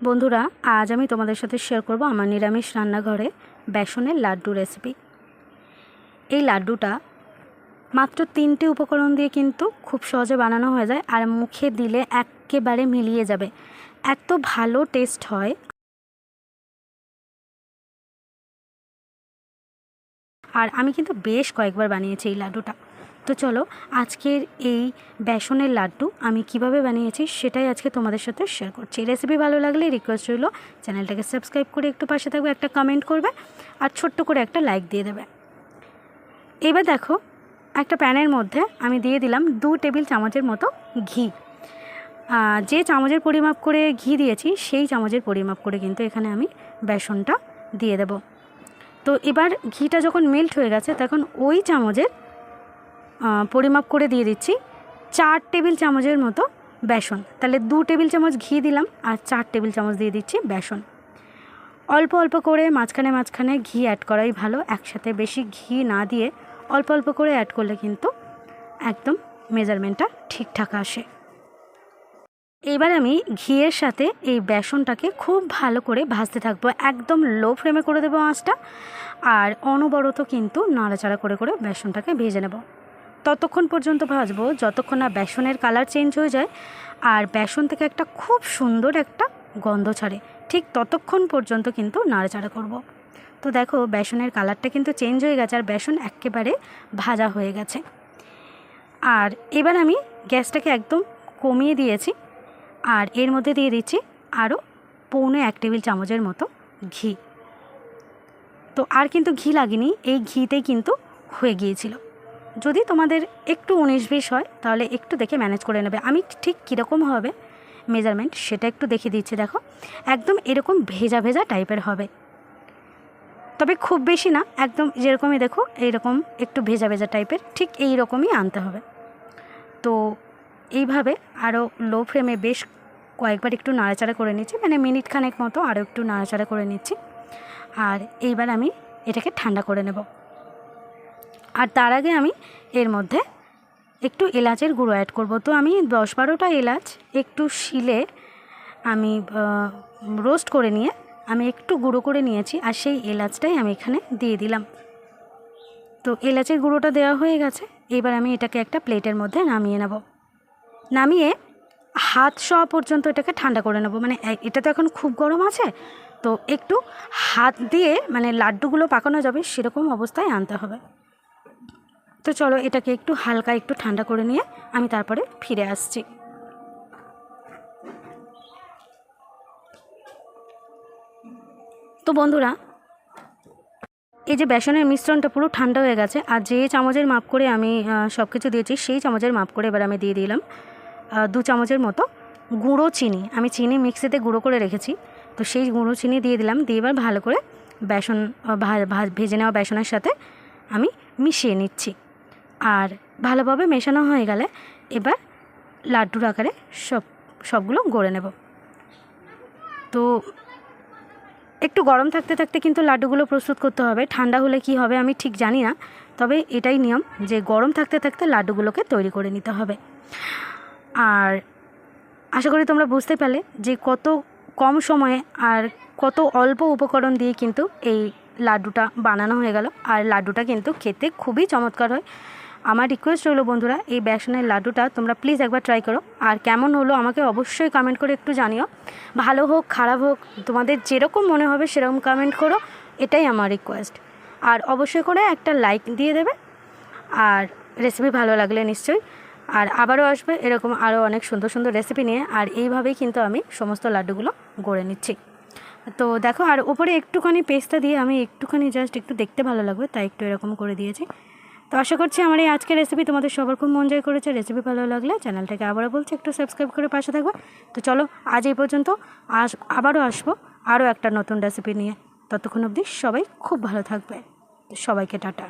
বন্ধুরা, আজ আমি তোমাদের সাথে শেয়ার করব আমার নিরামিষ রান্নাঘরে বেসনের লাড্ডু রেসিপি। এই লাড্ডুটা মাত্র 3টে উপকরণ দিয়ে কিন্তু খুব সহজে বানানো হয়ে যায়, আর মুখে দিলে একেবারে মিলিয়ে যাবে, এত ভালো টেস্ট হয়। আর আমি কিন্তু বেশ কয়েকবার বানিয়েছি এই লাড্ডুটা। তো চলো আজকের এই বেসনের লাড্ডু আমি কিভাবে বানিয়েছি সেটাই আজকে তোমাদের সাথে শেয়ার করছি। রেসিপি ভালো লাগলে রিকোয়েস্ট রইল চ্যানেলটাকে সাবস্ক্রাইব করে একটু পাশে থাকবে, একটা কমেন্ট করবে আর ছোট্ট করে একটা লাইক দিয়ে দেবে। এবার দেখো, একটা প্যানের মধ্যে আমি দিয়ে দিলাম 2 টেবিল চামচের মতো ঘি। যে চামচের পরিমাপ করে ঘি দিয়েছি সেই চামচের পরিমাপ করে কিন্তু এখানে আমি বেসনটা দিয়ে দেব। তো এবার ঘিটা যখন মেল্ট হয়ে গেছে তখন ওই চামচের পরিমাপ করে দিয়ে দিচ্ছি 4 টেবিল চামচের মতো বেসন। তাহলে 2 টেবিল চামচ ঘি দিলাম আর 4 টেবিল চামচ দিয়ে দিচ্ছি বেসন। অল্প অল্প করে মাঝখানে মাঝখানে ঘি অ্যাড করাই ভালো, একসাথে বেশি ঘি না দিয়ে অল্প অল্প করে অ্যাড করলে কিন্তু একদম মেজারমেন্টটা ঠিকঠাক আসে। এবার আমি ঘিয়ের সাথে এই বেসনটাকে খুব ভালো করে ভাজতে থাকবো, একদম লো ফ্লেমে করে দেবো আঁচটা, আর অনবরত কিন্তু নাড়াচাড়া করে করে বেসনটাকে ভেজে নেব। ততক্ষণ পর্যন্ত ভাজবো যতক্ষণ না বেসনের কালার চেঞ্জ হয়ে যায় আর বেসন থেকে একটা খুব সুন্দর একটা গন্ধ ছাড়ে, ঠিক ততক্ষণ পর্যন্ত কিন্তু নাড়াচাড়া করব। তো দেখো বেসনের কালারটা কিন্তু চেঞ্জ হয়ে গেছে আর বেসন একেবারে ভাজা হয়ে গেছে। আর এবার আমি গ্যাসটাকে একদম কমিয়ে দিয়েছি আর এর মধ্যে দিয়ে দিচ্ছি আরও 1.25 টেবিল চামচের মতো ঘি। তো আর কিন্তু ঘি লাগেনি, এই ঘিতেই কিন্তু হয়ে গিয়েছিল। যদি তোমাদের একটু 19-20 হয় তাহলে একটু দেখে ম্যানেজ করে নেবে। আমি ঠিক কীরকম হবে মেজারমেন্ট সেটা একটু দেখিয়ে দিচ্ছি। দেখো একদম এরকম ভেজা ভেজা টাইপের হবে, তবে খুব বেশি না, একদম যেরকমই দেখো এইরকম একটু ভেজা ভেজা টাইপের, ঠিক এই রকমই আনতে হবে। তো এইভাবে আরও লো ফ্লেমে বেশ কয়েকবার একটু নাড়াচাড়া করে নিচ্ছি, মানে মিনিট খানেক মতো আরও একটু নাড়াচাড়া করে নিচ্ছি। আর এইবার আমি এটাকে ঠান্ডা করে নেব। আর তার আগে আমি এর মধ্যে একটু এলাচের গুঁড়ো অ্যাড করব। তো আমি 10-12টা এলাচ একটু শিলে আমি রোস্ট করে নিয়ে আমি একটু গুঁড়ো করে নিয়েছি, আর সেই এলাচটাই আমি এখানে দিয়ে দিলাম। তো এলাচের গুঁড়োটা দেওয়া হয়ে গেছে, এবার আমি এটাকে একটা প্লেটের মধ্যে নামিয়ে নেব। নামিয়ে হাত শোয়া পর্যন্ত এটাকে ঠান্ডা করে নেব। মানে এটা তো এখন খুব গরম আছে, তো একটু হাত দিয়ে মানে লাড্ডুগুলো পাকানো যাবে সেরকম অবস্থায় আনতে হবে। তো চলো এটাকে একটু হালকা একটু ঠান্ডা করে নিয়ে আমি তারপরে ফিরে আসছি। তো বন্ধুরা, এই যে বেসনের মিশ্রণটা পুরো ঠান্ডা হয়ে গেছে, আর যে চামচের মাপ করে আমি সব কিছু দিয়েছি সেই চামচের মাপ করে এবার আমি দিয়ে দিলাম 2 চামচের মতো গুঁড়ো চিনি। আমি চিনি মিক্সিতে গুঁড়ো করে রেখেছি, তো সেই গুঁড়ো চিনি দিয়ে দিলাম। দিয়ে এবার ভালো করে বেসন ভেজে নেওয়া বেসনের সাথে আমি মিশিয়ে নিচ্ছি। আর ভালোভাবে মেশানো হয়ে গেলে এবার লাড্ডুর আকারে সবগুলো গড়ে নেব। তো একটু গরম থাকতে থাকতে কিন্তু লাড্ডুগুলো প্রস্তুত করতে হবে, ঠান্ডা হলে কি হবে আমি ঠিক জানি না, তবে এটাই নিয়ম যে গরম থাকতে থাকতে লাড্ডুগুলোকে তৈরি করে নিতে হবে। আর আশা করি তোমরা বুঝতে পারলে যে কত কম সময়ে আর কত অল্প উপকরণ দিয়ে কিন্তু এই লাড্ডুটা বানানো হয়ে গেল। আর লাড্ডুটা কিন্তু খেতে খুবই চমৎকার হয়। আমার রিকোয়েস্ট রইল বন্ধুরা, এই বেসনের লাড্ডুটা তোমরা প্লিজ একবার ট্রাই করো, আর কেমন হলো আমাকে অবশ্যই কমেন্ট করে একটু জানিও। ভালো হোক খারাপ হোক তোমাদের যেরকম মনে হবে সেরকম কমেন্ট করো, এটাই আমার রিকোয়েস্ট। আর অবশ্যই করে একটা লাইক দিয়ে দেবে, আর রেসিপি ভালো লাগলে নিশ্চয়ই আর আবারও আসবে এরকম আরও অনেক সুন্দর সুন্দর রেসিপি নিয়ে। আর এইভাবেই কিন্তু আমি সমস্ত লাড্ডুগুলো গড়ে নিচ্ছি। তো দেখো, আর উপরে একটুখানি পেস্তা দিয়ে আমি একটুখানি জাস্ট একটু দেখতে ভালো লাগবে তাই একটু এরকম করে দিয়েছি। তো আশা করছি আমার এই আজকের রেসিপি তোমাদের সবার খুব মন জয় করেছে। রেসিপি ভালো লাগলে চ্যানেলটাকে আবারও বলছি একটু সাবস্ক্রাইব করে পাশে থাকবে। তো চলো আজ এই পর্যন্ত, আবারও আসবো আরও একটা নতুন রেসিপি নিয়ে। ততক্ষণ অবধি সবাই খুব ভালো থাকবে। সবাইকে টাটা।